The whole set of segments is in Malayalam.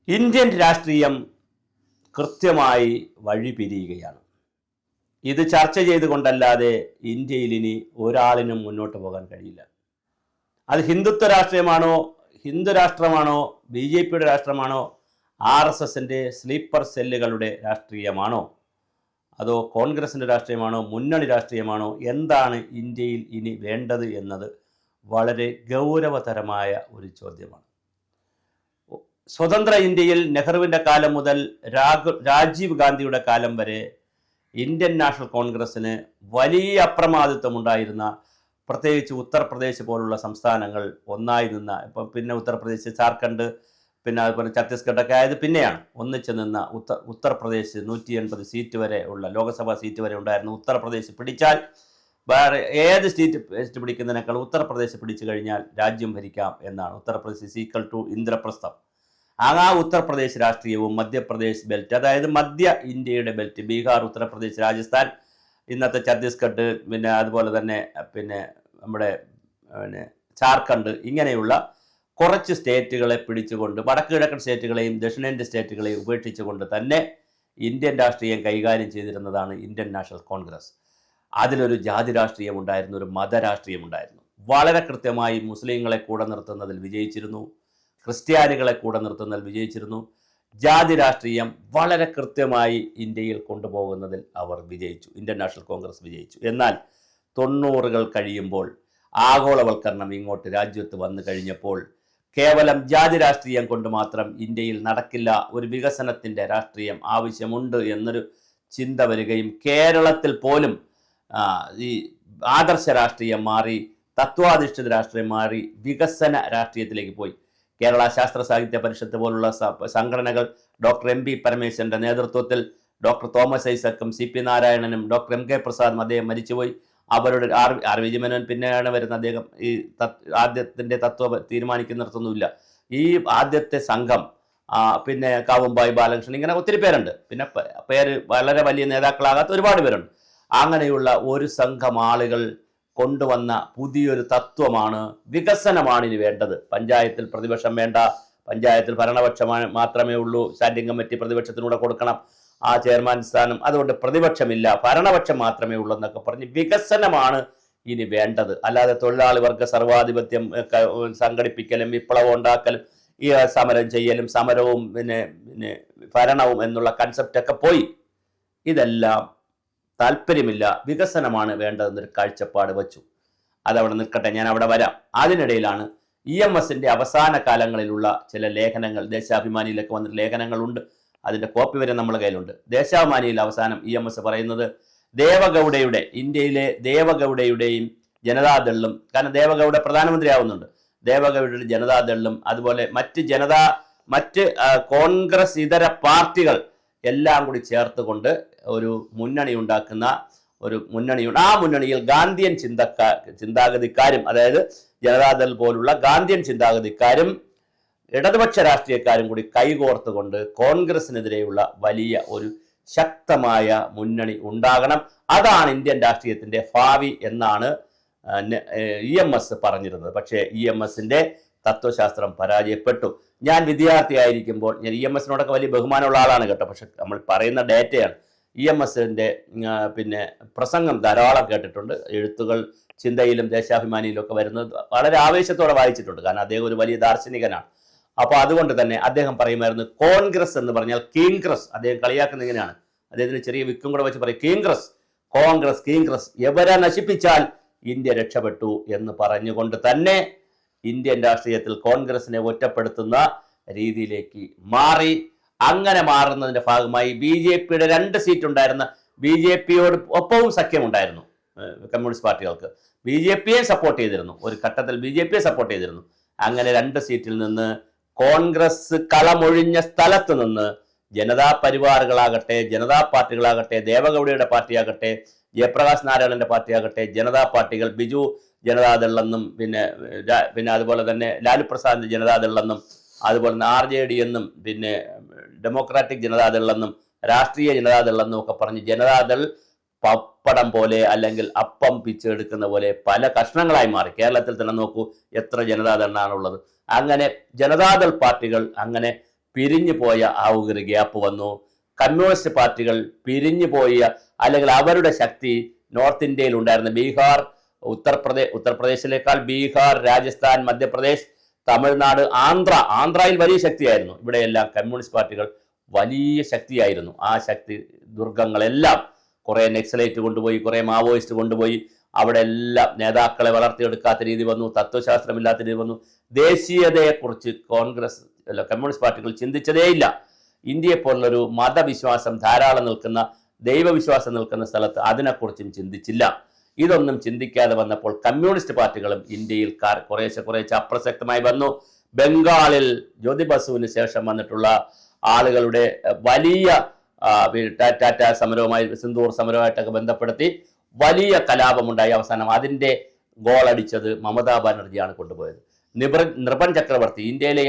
ഇന്ത്യൻ രാഷ്ട്രീയം കൃത്യമായി വഴിപിരിയുകയാണ്. ഇത് ചർച്ച ചെയ്തുകൊണ്ടല്ലാതെ ഇന്ത്യയിൽ ഇനി ഒരാളിനും മുന്നോട്ട് പോകാൻ കഴിയില്ല. അത് ഹിന്ദുത്വ രാഷ്ട്രീയമാണോ, ഹിന്ദു രാഷ്ട്രമാണോ, BJP രാഷ്ട്രമാണോ, RSSന്റെ സ്ലീപ്പർ സെല്ലുകളുടെ രാഷ്ട്രീയമാണോ, അതോ കോൺഗ്രസിൻ്റെ രാഷ്ട്രീയമാണോ, മുന്നണി രാഷ്ട്രീയമാണോ, എന്താണ് ഇന്ത്യയിൽ ഇനി വേണ്ടത് എന്നത് വളരെ ഗൗരവതരമായ ഒരു ചോദ്യമാണ്. സ്വതന്ത്ര ഇന്ത്യയിൽ നെഹ്റുവിൻ്റെ കാലം മുതൽ രാജീവ് ഗാന്ധിയുടെ കാലം വരെ ഇന്ത്യൻ നാഷണൽ കോൺഗ്രസ്സിന് വലിയ അപ്രമാദിത്വമുണ്ടായിരുന്ന, പ്രത്യേകിച്ച് ഉത്തർപ്രദേശ് പോലുള്ള സംസ്ഥാനങ്ങൾ ഒന്നായി നിന്ന, ഇപ്പം പിന്നെ ഉത്തർപ്രദേശ്, ജാർഖണ്ഡ്, പിന്നെ അതുപോലെ ഛത്തീസ്ഗഡൊക്കെ ആയത് പിന്നെയാണ് ഒന്നിച്ച് നിന്ന ഉത്തർപ്രദേശ് 180 സീറ്റ് വരെ ഉള്ള ലോക്സഭാ സീറ്റ് വരെ ഉണ്ടായിരുന്നു. ഉത്തർപ്രദേശ് പിടിച്ചാൽ വേറെ ഏത് സ്റ്റേറ്റ് പിടിക്കുന്നതിനേക്കാൾ ഉത്തർപ്രദേശ് പിടിച്ചു കഴിഞ്ഞാൽ രാജ്യം ഭരിക്കാം എന്നാണ്. Uttar Pradesh is equal to Indraprastha. ആ ഉത്തർപ്രദേശ് രാഷ്ട്രീയവും മധ്യപ്രദേശ് ബെൽറ്റ്, അതായത് മധ്യ ഇന്ത്യയുടെ ബെൽറ്റ്, ബീഹാർ, ഉത്തർപ്രദേശ്, രാജസ്ഥാൻ, ഇന്നത്തെ ഛത്തീസ്ഗഡ്, പിന്നെ അതുപോലെ തന്നെ പിന്നെ നമ്മുടെ ജാർഖണ്ഡ്, ഇങ്ങനെയുള്ള കുറച്ച് സ്റ്റേറ്റുകളെ പിടിച്ചുകൊണ്ട്, വടക്ക് കിഴക്കൻ സ്റ്റേറ്റുകളെയും ദക്ഷിണേന്ത്യൻ സ്റ്റേറ്റുകളെയും ഉപേക്ഷിച്ചുകൊണ്ട് തന്നെ ഇന്ത്യൻ രാഷ്ട്രീയം കൈകാര്യം ചെയ്തിരുന്നതാണ് ഇന്ത്യൻ നാഷണൽ കോൺഗ്രസ്. അതിലൊരു ജാതി രാഷ്ട്രീയം ഉണ്ടായിരുന്നു, ഒരു മതരാഷ്ട്രീയം ഉണ്ടായിരുന്നു. വളരെ കൃത്യമായി മുസ്ലിങ്ങളെ കൂടെ നിർത്തുന്നതിൽ വിജയിച്ചിരുന്നു, ക്രിസ്ത്യാനികളെ കൂടെ നിർത്തുന്നതിൽ വിജയിച്ചിരുന്നു. ജാതി രാഷ്ട്രീയം വളരെ കൃത്യമായി ഇന്ത്യയിൽ കൊണ്ടുപോകുന്നതിൽ അവർ വിജയിച്ചു, ഇന്ത്യൻ നാഷണൽ കോൺഗ്രസ് വിജയിച്ചു. എന്നാൽ 90-കൾ കഴിയുമ്പോൾ ആഗോളവൽക്കരണം ഇങ്ങോട്ട് രാജ്യത്ത് വന്നു കഴിഞ്ഞപ്പോൾ കേവലം ജാതി രാഷ്ട്രീയം കൊണ്ട് മാത്രം ഇന്ത്യയിൽ നടക്കില്ല, ഒരു വികസനത്തിൻ്റെ രാഷ്ട്രീയം ആവശ്യമുണ്ട് എന്നൊരു ചിന്ത വരികയും കേരളത്തിൽ പോലും ഈ ആദർശ രാഷ്ട്രീയം മാറി, തത്വാധിഷ്ഠിത രാഷ്ട്രീയം മാറി, വികസന രാഷ്ട്രീയത്തിലേക്ക് പോയി. കേരള ശാസ്ത്ര സാഹിത്യ പരിഷത്ത് പോലുള്ള സംഘടനകൾ ഡോക്ടർ MP പരമേശ്വരൻ്റെ നേതൃത്വത്തിൽ ഡോക്ടർ തോമസ് ഐസക്കും CP നാരായണനും ഡോക്ടർ MK പ്രസാദും, അദ്ദേഹം മരിച്ചുപോയി, അവരുടെ RV മേനോൻ പിന്നെയാണ് വരുന്നത്. അദ്ദേഹം ഈ ആദ്യത്തിൻ്റെ തത്വം തീരുമാനിക്കുന്നിടത്തൊന്നുമില്ല. ഈ ആദ്യത്തെ സംഘം, പിന്നെ കാവുമ്പായി ബാലകൃഷ്ണൻ, ഇങ്ങനെ ഒത്തിരി പേരുണ്ട്. പിന്നെ പേര് വളരെ വലിയ നേതാക്കളാകാത്ത ഒരുപാട് പേരുണ്ട്. അങ്ങനെയുള്ള ഒരു സംഘം ആളുകൾ കൊണ്ടുവന്ന പുതിയൊരു തത്വമാണ് വികസനമാണ് ഇനി വേണ്ടത്. പഞ്ചായത്തിൽ പ്രതിപക്ഷം വേണ്ട, പഞ്ചായത്തിൽ ഭരണപക്ഷം മാത്രമേ ഉള്ളൂ, സ്റ്റാൻഡിംഗ് കമ്മിറ്റി പ്രതിപക്ഷത്തിലൂടെ കൊടുക്കണം ആ ചെയർമാൻ സ്ഥാനം, അതുകൊണ്ട് പ്രതിപക്ഷമില്ല, ഭരണപക്ഷം മാത്രമേ ഉള്ളൂ എന്നൊക്കെ പറഞ്ഞ് വികസനമാണ് ഇനി വേണ്ടത്. അല്ലാതെ തൊഴിലാളി വർഗ സർവാധിപത്യം സംഘടിപ്പിക്കലും വിപ്ലവം ഉണ്ടാക്കലും ഈ സമരം ചെയ്യലും സമരവും പിന്നെ ഭരണവും എന്നുള്ള കൺസെപ്റ്റൊക്കെ പോയി. ഇതെല്ലാം താല്പര്യമില്ല, വികസനമാണ് വേണ്ടതെന്നൊരു കാഴ്ചപ്പാട് വച്ചു. അതവിടെ നിൽക്കട്ടെ, ഞാൻ അവിടെ വരാം. അതിനിടയിലാണ് EMSന്റെ അവസാന കാലങ്ങളിലുള്ള ചില ലേഖനങ്ങൾ, ദേശാഭിമാനിയിലൊക്കെ വന്നിട്ട് ലേഖനങ്ങളുണ്ട്, അതിൻ്റെ കോപ്പി വരെ നമ്മുടെ കയ്യിലുണ്ട്. ദേശാഭിമാനിയിൽ അവസാനം EMS പറയുന്നത് ദേവഗൗഡയുടെ, ഇന്ത്യയിലെ ദേവഗൗഡയുടെയും ജനതാദളും, കാരണം ദേവഗൗഡ പ്രധാനമന്ത്രി ആവുന്നുണ്ട്, ദേവഗൗഡയുടെ ജനതാദളും അതുപോലെ മറ്റ് കോൺഗ്രസ് ഇതര പാർട്ടികൾ എല്ലാം കൂടി ചേർത്തുകൊണ്ട് ഒരു മുന്നണി ഉണ്ടാക്കുന്ന ഒരു മുന്നണിയുണ്ട്. ആ മുന്നണിയിൽ ഗാന്ധിയൻ ചിന്താഗതിക്കാരും, അതായത് ജനതാദൾ പോലുള്ള ഗാന്ധിയൻ ചിന്താഗതിക്കാരും ഇടതുപക്ഷ രാഷ്ട്രീയക്കാരും കൂടി കൈകോർത്തുകൊണ്ട് കോൺഗ്രസിനെതിരെയുള്ള വലിയ ഒരു ശക്തമായ മുന്നണി ഉണ്ടാകണം. അതാണ് ഇന്ത്യൻ രാഷ്ട്രീയത്തിൻ്റെ ഭാവി എന്നാണ് EMS പറഞ്ഞിരുന്നത്. പക്ഷേ EMSന്റെ തത്വശാസ്ത്രം പരാജയപ്പെട്ടു. ഞാൻ വിദ്യാർത്ഥിയായിരിക്കുമ്പോൾ, ഞാൻ EMSനോടൊക്കെ വലിയ ബഹുമാനമുള്ള ആളാണ് കേട്ടോ, പക്ഷെ നമ്മൾ പറയുന്ന ഡേറ്റയാണ്. EMSന്റെ പിന്നെ പ്രസംഗം ധാരാളം കേട്ടിട്ടുണ്ട്, എഴുത്തുകൾ ചിന്തയിലും ദേശാഭിമാനിയിലും ഒക്കെ വരുന്നത് വളരെ ആവേശത്തോടെ വായിച്ചിട്ടുണ്ട്, കാരണം അദ്ദേഹം ഒരു വലിയ ദാർശനികനാണ്. അപ്പോൾ അതുകൊണ്ട് തന്നെ അദ്ദേഹം പറയുമായിരുന്നു, കോൺഗ്രസ് എന്ന് പറഞ്ഞാൽ കീങ്ക്രസ്. അദ്ദേഹം കളിയാക്കുന്ന ഇങ്ങനെയാണ്, അദ്ദേഹത്തിന് ചെറിയ വിക്കും കൂടെ വെച്ച് പറയും, കീങ്ക്രസ് എവരെ നശിപ്പിച്ചാൽ ഇന്ത്യ രക്ഷപ്പെട്ടു എന്ന് പറഞ്ഞുകൊണ്ട് തന്നെ ഇന്ത്യൻ രാഷ്ട്രീയത്തിൽ കോൺഗ്രസിനെ ഒറ്റപ്പെടുത്തുന്ന രീതിയിലേക്ക് മാറി. അങ്ങനെ മാറുന്നതിൻ്റെ ഭാഗമായി BJPയുടെ 2 സീറ്റ് ഉണ്ടായിരുന്ന, BJPയോട് ഒപ്പവും സഖ്യമുണ്ടായിരുന്നു കമ്മ്യൂണിസ്റ്റ് പാർട്ടികൾക്ക്, BJPയെ സപ്പോർട്ട് ചെയ്തിരുന്നു, ഒരു ഘട്ടത്തിൽ BJPയെ സപ്പോർട്ട് ചെയ്തിരുന്നു. അങ്ങനെ 2 സീറ്റിൽ നിന്ന് കോൺഗ്രസ് കളമൊഴിഞ്ഞ സ്ഥലത്ത് നിന്ന് ജനതാ പരിവാറുകളാകട്ടെ, ജനതാ പാർട്ടികളാകട്ടെ, ദേവഗൗഡയുടെ പാർട്ടിയാകട്ടെ, ജയപ്രകാശ് നാരായണന്റെ പാർട്ടിയാകട്ടെ, ജനതാ പാർട്ടികൾ, ബിജു ജനതാദളെന്നും പിന്നെ അതുപോലെ തന്നെ ലാലു പ്രസാദിന്റെ ജനതാദളെന്നും അതുപോലെ തന്നെ RJD എന്നും പിന്നെ ഡെമോക്രാറ്റിക് ജനതാദളെന്നും രാഷ്ട്രീയ ജനതാദളെന്നും ഒക്കെ പറഞ്ഞ് ജനതാദൾ പപ്പടം പോലെ അല്ലെങ്കിൽ അപ്പം പിച്ചെടുക്കുന്ന പോലെ പല കഷ്ണങ്ങളായി മാറി. കേരളത്തിൽ തന്നെ നോക്കൂ, എത്ര ജനതാദളാണുള്ളത്. അങ്ങനെ ജനതാദൾ പാർട്ടികൾ അങ്ങനെ പിരിഞ്ഞു പോയ ആ ഒരു ഗ്യാപ്പ് വന്നു. കമ്മ്യൂണിസ്റ്റ് പാർട്ടികൾ പിരിഞ്ഞു പോയ അല്ലെങ്കിൽ അവരുടെ ശക്തി നോർത്ത് ഇന്ത്യയിൽ ഉണ്ടായിരുന്ന ബീഹാർ, ഉത്തർപ്രദേശിലേക്കാൾ ബീഹാർ, രാജസ്ഥാൻ, മധ്യപ്രദേശ്, തമിഴ്നാട്, ആന്ധ്രയിൽ വലിയ ശക്തിയായിരുന്നു. ഇവിടെയെല്ലാം കമ്മ്യൂണിസ്റ്റ് പാർട്ടികൾ വലിയ ശക്തിയായിരുന്നു. ആ ശക്തി ദുർഗങ്ങളെല്ലാം കുറെ നക്സലൈറ്റ് കൊണ്ടുപോയി, കുറെ മാവോയിസ്റ്റ് കൊണ്ടുപോയി. അവിടെ എല്ലാം നേതാക്കളെ വളർത്തിയെടുക്കാത്ത രീതി വന്നു, തത്വശാസ്ത്രമില്ലാത്ത രീതി വന്നു. ദേശീയതയെക്കുറിച്ച് കമ്മ്യൂണിസ്റ്റ് പാർട്ടികൾ ചിന്തിച്ചതേയില്ല. ഇന്ത്യയെ പോലുള്ളൊരു മതവിശ്വാസം ധാരാളം നിൽക്കുന്ന, ദൈവവിശ്വാസം നിൽക്കുന്ന സ്ഥലത്ത് അതിനെക്കുറിച്ചും ചിന്തിച്ചില്ല. ഇതൊന്നും ചിന്തിക്കാതെ വന്നപ്പോൾ കമ്മ്യൂണിസ്റ്റ് പാർട്ടികളും ഇന്ത്യയിൽ കുറേശ്ശെ അപ്രസക്തമായി വന്നു. ബംഗാളിൽ ജ്യോതി ബസുവിന് ശേഷം വന്നിട്ടുള്ള ആളുകളുടെ വലിയ ടാറ്റ സമരവുമായി, സിന്ദൂർ സമരവുമായിട്ടൊക്കെ ബന്ധപ്പെടുത്തി വലിയ കലാപമുണ്ടായി. അവസാനം അതിൻ്റെ ഗോളടിച്ചത് മമതാ ബാനർജിയാണ് കൊണ്ടുപോയത്. നൃപൻ ചക്രവർത്തി, ഇന്ത്യയിലെ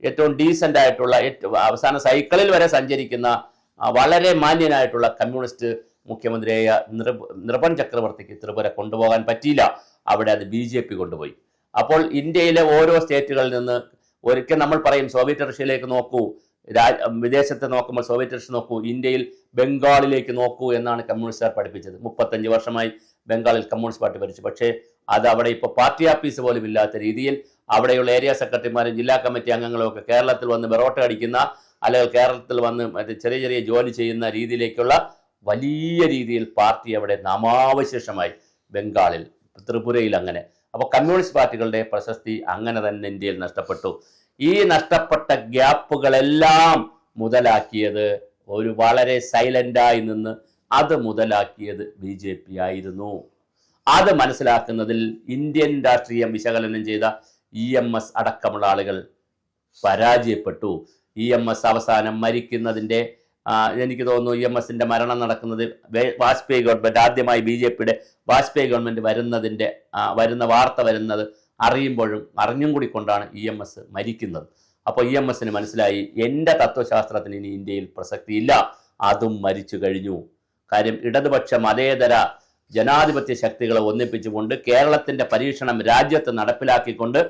ഏറ്റവും ഡീസൻ്റ് ആയിട്ടുള്ള, അവസാന സൈക്കിളിൽ വരെ സഞ്ചരിക്കുന്ന വളരെ മാന്യനായിട്ടുള്ള കമ്മ്യൂണിസ്റ്റ് മുഖ്യമന്ത്രിയായ നൃപൻ ചക്രവർത്തിക്ക് ത്രിപുര കൊണ്ടുപോകാൻ പറ്റിയില്ല. അവിടെ അത് BJP കൊണ്ടുപോയി. അപ്പോൾ ഇന്ത്യയിലെ ഓരോ സ്റ്റേറ്റുകളിൽ നിന്ന് ഒരിക്കൽ നമ്മൾ പറയും സോവിയറ്റ് റഷ്യയിലേക്ക് നോക്കൂ, വിദേശത്ത് നോക്കുമ്പോൾ സോവിയറ്റ് റഷ്യ നോക്കൂ, ഇന്ത്യയിൽ ബംഗാളിലേക്ക് നോക്കൂ എന്നാണ് കമ്മ്യൂണിസ്റ്റുകാർ പഠിപ്പിച്ചത്. 35 വർഷമായി ബംഗാളിൽ കമ്മ്യൂണിസ്റ്റ് പാർട്ടി ഭരിച്ചു. പക്ഷേ അത് അവിടെ ഇപ്പോൾ പാർട്ടി ഓഫീസ് പോലും ഇല്ലാത്ത രീതിയിൽ അവിടെയുള്ള ഏരിയ സെക്രട്ടറിമാരും ജില്ലാ കമ്മിറ്റി അംഗങ്ങളും ഒക്കെ കേരളത്തിൽ വന്ന് ബെറോട്ട അടിക്കുന്ന, അല്ലെങ്കിൽ കേരളത്തിൽ വന്ന് ചെറിയ ജോലി ചെയ്യുന്ന രീതിയിലേക്കുള്ള വലിയ രീതിയിൽ പാർട്ടി അവിടെ നാമാവശേഷമായി ബംഗാളിൽ, ത്രിപുരയിൽ അങ്ങനെ. അപ്പോൾ കമ്മ്യൂണിസ്റ്റ് പാർട്ടികളുടെ പ്രശസ്തി അങ്ങനെ തന്നെ ഇന്ത്യയിൽ നഷ്ടപ്പെട്ടു. ഈ നഷ്ടപ്പെട്ട ഗ്യാപ്പുകളെല്ലാം മുതലാക്കിയത്, ഒരു വളരെ സൈലൻ്റായി നിന്ന് അത് മുതലാക്കിയത് BJP ആയിരുന്നു. അത് മനസ്സിലാക്കുന്നതിൽ ഇന്ത്യൻ രാഷ്ട്രീയം വിശകലനം ചെയ്ത EMS അടക്കമുള്ള ആളുകൾ പരാജയപ്പെട്ടു. EMS അവസാനം മരിക്കുന്നതിൻ്റെ, എനിക്ക് തോന്നുന്നു EMSൻ്റെ മരണം നടക്കുന്നത് വാജ്പേയി ഗവൺമെൻറ്, ആദ്യമായി BJPയുടെ വാജ്പേയി ഗവൺമെൻറ് വരുന്ന വാർത്ത വരുന്നത് അറിഞ്ഞും കൂടി കൊണ്ടാണ് EMS മരിക്കുന്നത്. അപ്പോൾ EMSന് മനസ്സിലായി, എൻ്റെ തത്വശാസ്ത്രത്തിന് ഇനി ഇന്ത്യയിൽ പ്രസക്തിയില്ല, അതും മരിച്ചു കഴിഞ്ഞു. കാര്യം ഇടതുപക്ഷ മതേതര ജനാധിപത്യ ശക്തികളെ ഒന്നിപ്പിച്ചുകൊണ്ട് കേരളത്തിൻ്റെ പരീക്ഷണം രാജ്യത്ത് നടപ്പിലാക്കിക്കൊണ്ട്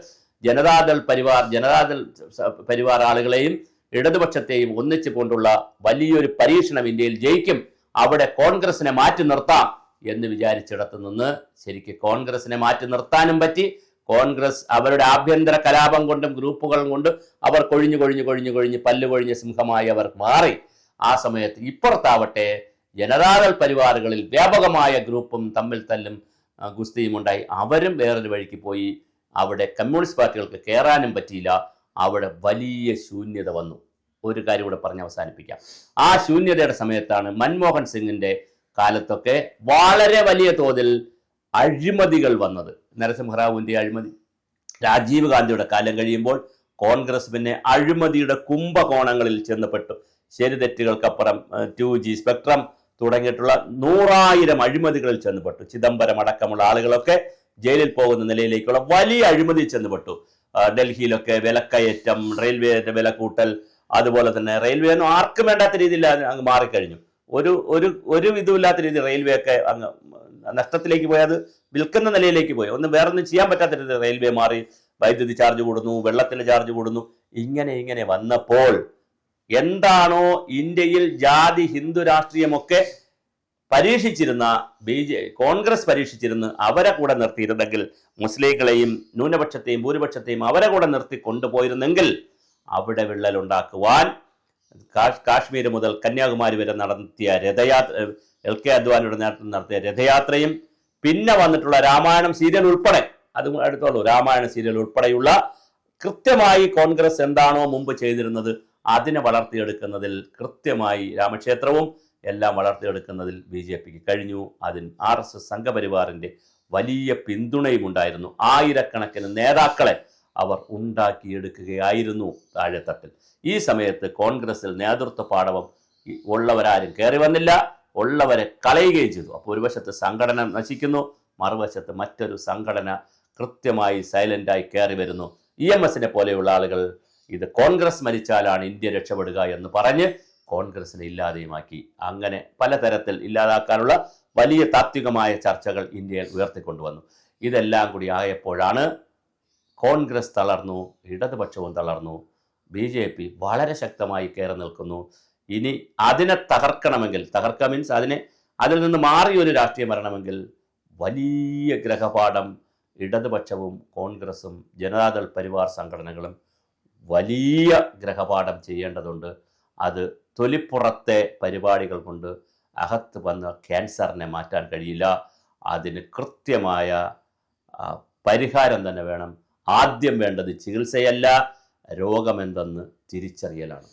ജനതാദൾ പരിവാർ ആളുകളെയും ഇടതുപക്ഷത്തെയും ഒന്നിച്ചു കൊണ്ടുള്ള വലിയൊരു പരീക്ഷണം ഇന്ത്യയിൽ ജയിക്കും, അവിടെ കോൺഗ്രസിനെ മാറ്റി നിർത്താം എന്ന് വിചാരിച്ചിടത്തു നിന്ന് ശരിക്കും കോൺഗ്രസിനെ മാറ്റി നിർത്താനും പറ്റി. കോൺഗ്രസ് അവരുടെ ആഭ്യന്തര കലാപം കൊണ്ടും ഗ്രൂപ്പുകൾ കൊണ്ടും അവർ കൊഴിഞ്ഞ് പല്ലുകൊഴിഞ്ഞ സിംഹമായി അവർ മാറി. ആ സമയത്ത് ഇപ്പുറത്താവട്ടെ ജനതാദൾ പരിവാറുകളിൽ വ്യാപകമായ ഗ്രൂപ്പും തമ്മിൽ തല്ലും ഗുസ്തിയും ഉണ്ടായി. അവരും വേറൊരു വഴിക്ക് പോയി. അവിടെ കമ്മ്യൂണിസ്റ്റ് പാർട്ടികൾക്ക് കയറാനും പറ്റിയില്ല. അവിടെ വലിയ ശൂന്യത വന്നു. ഒരു കാര്യം കൂടെ പറഞ്ഞ് അവസാനിപ്പിക്കാം. ആ ശൂന്യതയുടെ സമയത്താണ് മൻമോഹൻ സിംഗിന്റെ കാലത്തൊക്കെ വളരെ വലിയ തോതിൽ അഴിമതികൾ വന്നത്. നരസിംഹറാവുവിൻ്റെ അഴിമതി, രാജീവ് ഗാന്ധിയുടെ കാലം കഴിയുമ്പോൾ കോൺഗ്രസ് പിന്നെ അഴിമതിയുടെ കുംഭകോണങ്ങളിൽ ചെന്നപ്പെട്ടു. ശരിതെറ്റുകൾക്കപ്പുറം 2G സ്പെക്ട്രം തുടങ്ങിയിട്ടുള്ള 100,000 അഴിമതികളിൽ ചെന്നപ്പെട്ടു. ചിദംബരം അടക്കമുള്ള ആളുകളൊക്കെ ജയിലിൽ പോകുന്ന നിലയിലേക്കുള്ള വലിയ അഴിമതി ചെന്നപ്പെട്ടു. ഡൽഹിയിലൊക്കെ വിലക്കയറ്റം, റെയിൽവേയുടെ വില കൂട്ടൽ, അതുപോലെ തന്നെ റെയിൽവേ ഒന്നും ആർക്കും വേണ്ടാത്ത രീതിയിൽ അങ്ങ് മാറിക്കഴിഞ്ഞു. ഒരു ഇതുമില്ലാത്ത രീതിയിൽ റെയിൽവേ ഒക്കെ അങ്ങ് നഷ്ടത്തിലേക്ക് പോയി, അത് വിൽക്കുന്ന നിലയിലേക്ക് പോയി. വേറൊന്നും ചെയ്യാൻ പറ്റാത്ത രീതിയിൽ റെയിൽവേ മാറി. വൈദ്യുതി ചാർജ് കൂടുന്നു, വെള്ളത്തിന് ചാർജ് കൂടുന്നു. ഇങ്ങനെ വന്നപ്പോൾ എന്താണോ ഇന്ത്യയിൽ ജാതി ഹിന്ദു രാഷ്ട്രീയമൊക്കെ പരീക്ഷിച്ചിരുന്ന കോൺഗ്രസ് പരീക്ഷിച്ചിരുന്ന് അവരെ കൂടെ നിർത്തിയിരുന്നെങ്കിൽ, മുസ്ലിങ്ങളെയും ന്യൂനപക്ഷത്തെയും ഭൂരിപക്ഷത്തെയും അവരെ കൂടെ നിർത്തി കൊണ്ടുപോയിരുന്നെങ്കിൽ അവിടെ വിള്ളലുണ്ടാക്കുവാൻ കാശ്മീർ മുതൽ കന്യാകുമാരി വരെ നടത്തിയ രഥയാത്ര, LK അദ്വാനിയുടെ നേതൃത്വം നടത്തിയ രഥയാത്രയും പിന്നെ വന്നിട്ടുള്ള രാമായണം സീരിയൽ ഉൾപ്പെടെ, അത് അടുത്തോളൂ, രാമായണ സീരിയൽ ഉൾപ്പെടെയുള്ള കൃത്യമായി കോൺഗ്രസ് എന്താണോ മുമ്പ് ചെയ്തിരുന്നത് അതിനെ വളർത്തിയെടുക്കുന്നതിൽ, കൃത്യമായി രാമക്ഷേത്രവും എല്ലാം വളർത്തിയെടുക്കുന്നതിൽ BJPക്ക് കഴിഞ്ഞു. അതിന് RSS സംഘപരിവാറിൻ്റെ വലിയ പിന്തുണയും ഉണ്ടായിരുന്നു. ആയിരക്കണക്കിന് നേതാക്കളെ അവർ ഉണ്ടാക്കിയെടുക്കുകയായിരുന്നു താഴെത്തട്ടിൽ. ഈ സമയത്ത് കോൺഗ്രസിൽ നേതൃത്വ പാടവം ഉള്ളവരാരും കയറി വന്നില്ല, ഉള്ളവരെ കളയുകയും ചെയ്തു. അപ്പോൾ ഒരു വശത്ത് സംഘടന നശിക്കുന്നു, മറുവശത്ത് മറ്റൊരു സംഘടന കൃത്യമായി സൈലൻ്റായി കയറി വരുന്നു. EMSനെ പോലെയുള്ള ആളുകൾ ഇത് കോൺഗ്രസ് മരിച്ചാലാണ് ഇന്ത്യ രക്ഷപ്പെടുക എന്ന് പറഞ്ഞ് കോൺഗ്രസിനെ ഇല്ലാതെയുമാക്കി. അങ്ങനെ പലതരത്തിൽ ഇല്ലാതാക്കാനുള്ള വലിയ താത്വികമായ ചർച്ചകൾ ഇന്ത്യയിൽ ഉയർത്തിക്കൊണ്ടുവന്നു. ഇതെല്ലാം കൂടി ആയപ്പോഴാണ് കോൺഗ്രസ് തളർന്നു, ഇടതുപക്ഷവും തളർന്നു. BJP വളരെ ശക്തമായി കയറി നിൽക്കുന്നു. ഇനി അതിനെ തകർക്കുക മീൻസ് അതിൽ നിന്ന് മാറിയൊരു രാഷ്ട്രീയം വരണമെങ്കിൽ വലിയ ഗ്രഹപാഠം ഇടതുപക്ഷവും കോൺഗ്രസും ജനതാദൾ പരിവാർ സംഘടനകളും വലിയ ഗ്രഹപാഠം ചെയ്യേണ്ടതുണ്ട്. അത് തൊലിപ്പുറത്തെ പരിപാടികൾ കൊണ്ട് അകത്ത് വന്ന ക്യാൻസറിനെ മാറ്റാൻ കഴിയില്ല. അതിന് കൃത്യമായ പരിഹാരം തന്നെ വേണം. ആദ്യം വേണ്ടത് ചികിത്സയല്ല, രോഗമെന്തെന്ന് തിരിച്ചറിയലാണ്.